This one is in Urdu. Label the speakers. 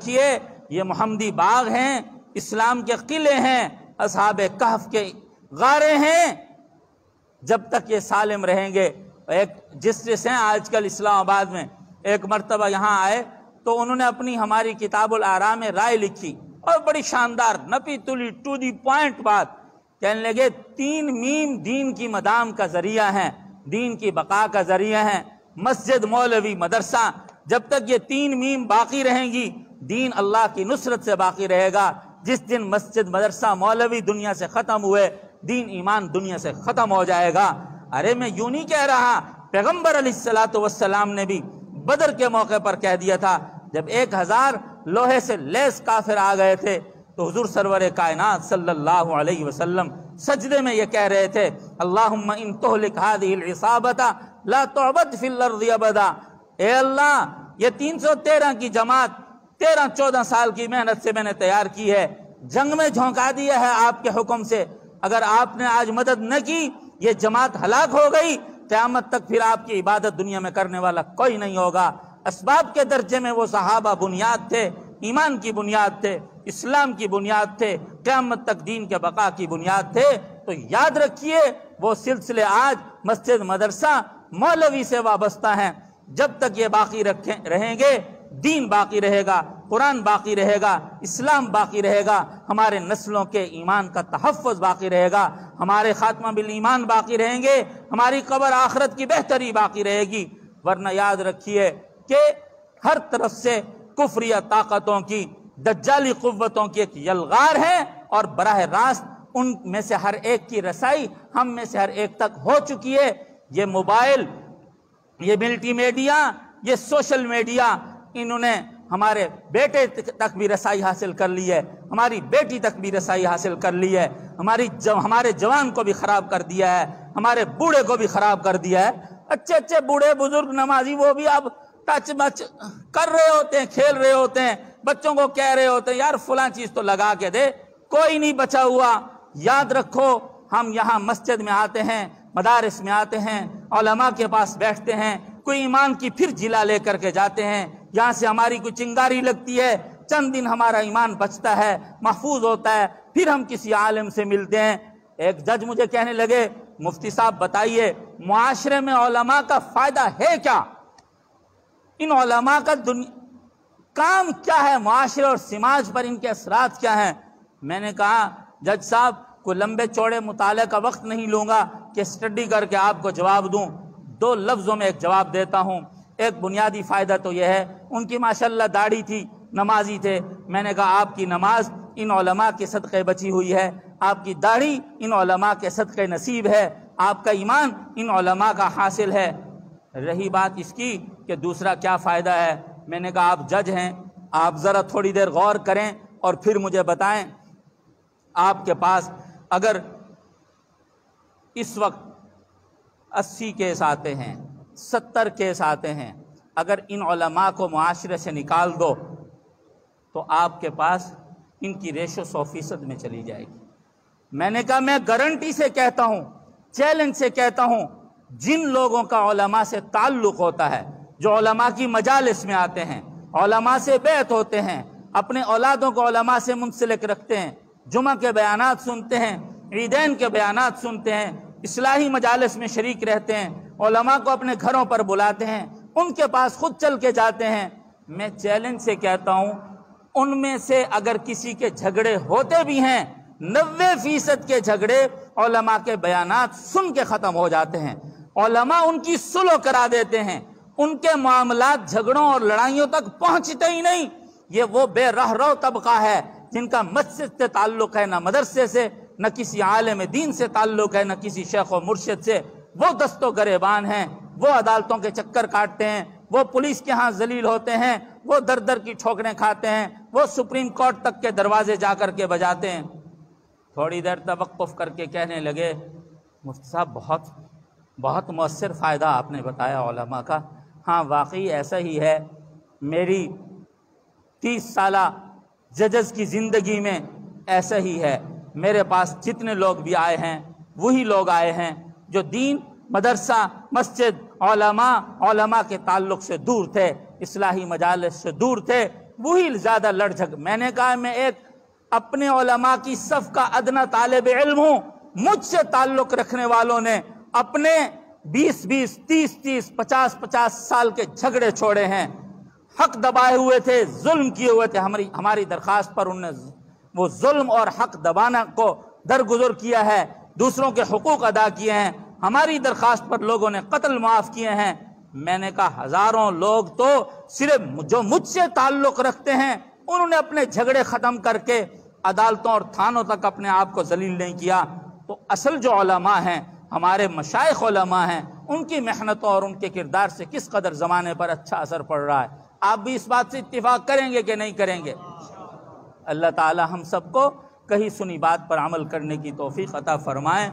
Speaker 1: رکھیے یہ محمدی باغ ہیں، اسلام کے قلعے ہیں، اصحاب کہف کے غاریں ہیں، جب تک یہ سالم رہیں گے۔ ایک جسٹس ہیں آج کل اسلام آباد میں، ایک مرتبہ یہاں آئے تو انہوں نے اپنی ہماری کتاب الآراء میں رائے لکھی اور بڑی شاندار نپی تلی ٹو دی پوائنٹ بات کہنے لگے، 3 میم دین کی مدام کا ذریعہ ہیں، دین کی بقا کا ذریعہ ہیں، مسجد، مولوی، مدرسہ۔ جب تک یہ 3 میم باقی رہیں گی دین اللہ کی نصرت سے باقی رہے گا۔ جس دن مسجد، مدرسہ، مولوی دنیا سے ختم ہوئے دین ایمان دنیا سے ختم ہو جائے گا۔ ارے میں یوں نہیں کہہ رہا، پیغمبر علیہ السلام نے بھی بدر کے موقع پر کہہ دیا تھا، جب 1000 لوہے سے لیس کافر آ گئے تھے تو حضور سرور کائنات صلی اللہ علیہ وسلم سجدے میں یہ کہہ رہے تھے، اللہم ان تہلک هذه العصابۃ لا تعبد فی الارض ابدا۔ اے اللہ، یہ 313 کی جماعت 13-14 سال کی محنت سے میں نے تیار کی ہے، جنگ میں جھونکا دیا ہے آپ کے حکم سے، اگر آپ نے آج مدد نہ کی یہ جماعت ہلاک ہو گئی، قیامت تک پھر آپ کی عبادت دنیا میں کرنے والا کوئی نہیں ہوگا۔ اسباب کے درجے میں وہ صحابہ بنیاد تھے، ایمان کی بنیاد تھے، اسلام کی بنیاد تھے، قیامت تک دین کے بقا کی بنیاد تھے۔ تو یاد رکھیے وہ سلسلے آج مسجد، مدرسہ، مولوی سے وابستہ ہیں۔ جب تک یہ باقی رہیں گے دین باقی رہے گا، قرآن باقی رہے گا، اسلام باقی رہے گا، ہمارے نسلوں کے ایمان کا تحفظ باقی رہے گا، ہمارے خاتمہ بالایمان باقی رہیں گے، ہماری قبر آخرت کی بہتری باقی رہے گی۔ ورنہ یاد رکھیے کہ ہر طرف سے کفریہ طاقتوں کی، دجالی قوتوں کی ایک یلغار ہے، اور براہ راست ان میں سے ہر ایک کی رسائی ہم میں سے ہر ایک تک ہو چکی ہے۔ یہ موبائل، یہ ملٹی میڈیا، یہ سوشل میڈیا، انہوں نے ہمارے بیٹے تک بھی رسائی حاصل کر لی ہے، ہماری بیٹی تک بھی رسائی حاصل کر لی ہے، ہمارے جوان کو بھی خراب کر دیا ہے، ہمارے بوڑھے کو بھی خراب کر دیا ہے۔ اچھے بوڑھے بزرگ نمازی وہ بھی اب ٹچ مچ کر رہے ہوتے ہیں، کھیل رہے ہوتے ہیں، بچوں کو کہہ رہے ہوتے ہیں یار فلاں چیز تو لگا کے دے، کوئی نہیں بچا ہوا۔ یاد رکھو ہم یہاں مسجد میں آتے ہیں، مدارس میں آتے ہیں، علماء کے پاس بیٹھتے ہیں، کوئی ایمان کی پھر جلا لے کر کے جاتے ہیں، یہاں سے ہماری کوئی چنگاری لگتی ہے، چند دن ہمارا ایمان بچتا ہے، محفوظ ہوتا ہے، پھر ہم کسی عالم سے ملتے ہیں۔ ایک جج مجھے کہنے لگے، مفتی صاحب بتائیے معاشرے میں علماء کا فائدہ ہے کیا؟ ان علماء کا کام کیا ہے؟ معاشرے اور سماج پر ان کے اثرات کیا ہیں؟ میں نے کہا جج صاحب کوئی لمبے چوڑے مطالعے کا وقت نہیں لوں گا کہ اسٹڈی کر کے آپ کو جواب دوں، 2 لفظوں میں ایک جواب دیتا ہوں۔ ایک بنیادی فائدہ تو یہ ہے، ان کی ماشاءاللہ داڑھی تھی، نمازی تھے۔ میں نے کہا آپ کی نماز ان علماء کے صدقے بچی ہوئی ہے، آپ کی داڑھی ان علماء کے صدقے نصیب ہے، آپ کا ایمان ان علماء کا حاصل ہے۔ رہی بات اس کی کہ دوسرا کیا فائدہ ہے، میں نے کہا آپ جج ہیں، آپ ذرا تھوڑی دیر غور کریں اور پھر مجھے بتائیں، آپ کے پاس اگر اس وقت 80 کیس آتے ہیں، 70 کیس آتے ہیں، اگر ان علماء کو معاشرے سے نکال دو تو آپ کے پاس ان کی ریشو 100% میں چلی جائے گی۔ میں نے کہا میں گارنٹی سے کہتا ہوں، چیلنج سے کہتا ہوں، جن لوگوں کا علماء سے تعلق ہوتا ہے، جو علماء کی مجالس میں آتے ہیں، علماء سے بیعت ہوتے ہیں، اپنے اولادوں کو علماء سے منسلک رکھتے ہیں، جمعہ کے بیانات سنتے ہیں، عیدین کے بیانات سنتے ہیں، اصلاحی مجالس میں شریک رہتے ہیں، علماء کو اپنے گھروں پر بلاتے ہیں، ان کے پاس خود چل کے جاتے ہیں، میں چیلنج سے کہتا ہوں ان میں سے اگر کسی کے جھگڑے ہوتے بھی ہیں، 90% کے جھگڑے علماء کے بیانات سن کے ختم ہو جاتے ہیں، علماء ان کی صلح کرا دیتے ہیں، ان کے معاملات جھگڑوں اور لڑائیوں تک پہنچتے ہی نہیں۔ یہ وہ بے رہ رو طبقہ ہے جن کا مسجد سے تعلق ہے، نہ مدرسے سے، نہ کسی عالم دین سے تعلق ہے، نہ کسی شیخ و مرشد سے۔ وہ دست و گریبان ہیں، وہ عدالتوں کے چکر کاٹتے ہیں، وہ پولیس کے ہاں ذلیل ہوتے ہیں، وہ در در کی ٹھوکریں کھاتے ہیں، وہ سپریم کورٹ تک کے دروازے جا کر کے بجاتے ہیں۔ تھوڑی دیر توقف کر کے کہنے لگے، مفتی صاحب بہت مؤثر فائدہ آپ نے بتایا علماء کا۔ ہاں واقعی ایسا ہی ہے، میری 30 سالہ ججز کی زندگی میں ایسا ہی ہے۔ میرے پاس جتنے لوگ بھی آئے ہیں وہی لوگ آئے ہیں جو دین، مدرسہ، مسجد، علماء کے تعلق سے دور تھے، اصلاحی مجالس سے دور تھے، وہی زیادہ لڑ جھگ. میں نے کہا میں ایک اپنے علماء کی صف کا ادنا طالب علم ہوں. مجھ سے تعلق رکھنے والوں نے اپنے 20-20, 30-30, 50-50 سال کے جھگڑے چھوڑے ہیں. حق دبائے ہوئے تھے, ظلم کیے ہوئے تھے. ہماری درخواست پر انہوں نے وہ ظلم اور حق دبانا کو درگزر کیا ہے, دوسروں کے حقوق ادا کیے ہیں. ہماری درخواست پر لوگوں نے قتل معاف کیے ہیں. میں نے کہا ہزاروں لوگ تو صرف جو مجھ سے تعلق رکھتے ہیں انہوں نے اپنے جھگڑے ختم کر کے عدالتوں اور تھانوں تک اپنے آپ کو ذلیل نہیں کیا. تو اصل جو علماء ہیں, ہمارے مشائخ علماء ہیں, ان کی محنتوں اور ان کے کردار سے کس قدر زمانے پر اچھا اثر پڑ رہا ہے. آپ بھی اس بات سے اتفاق کریں گے کہ نہیں کریں گے؟ اللہ تعالی ہم سب کو کہی سنی بات پر عمل کرنے کی توفیق عطا فرمائیں.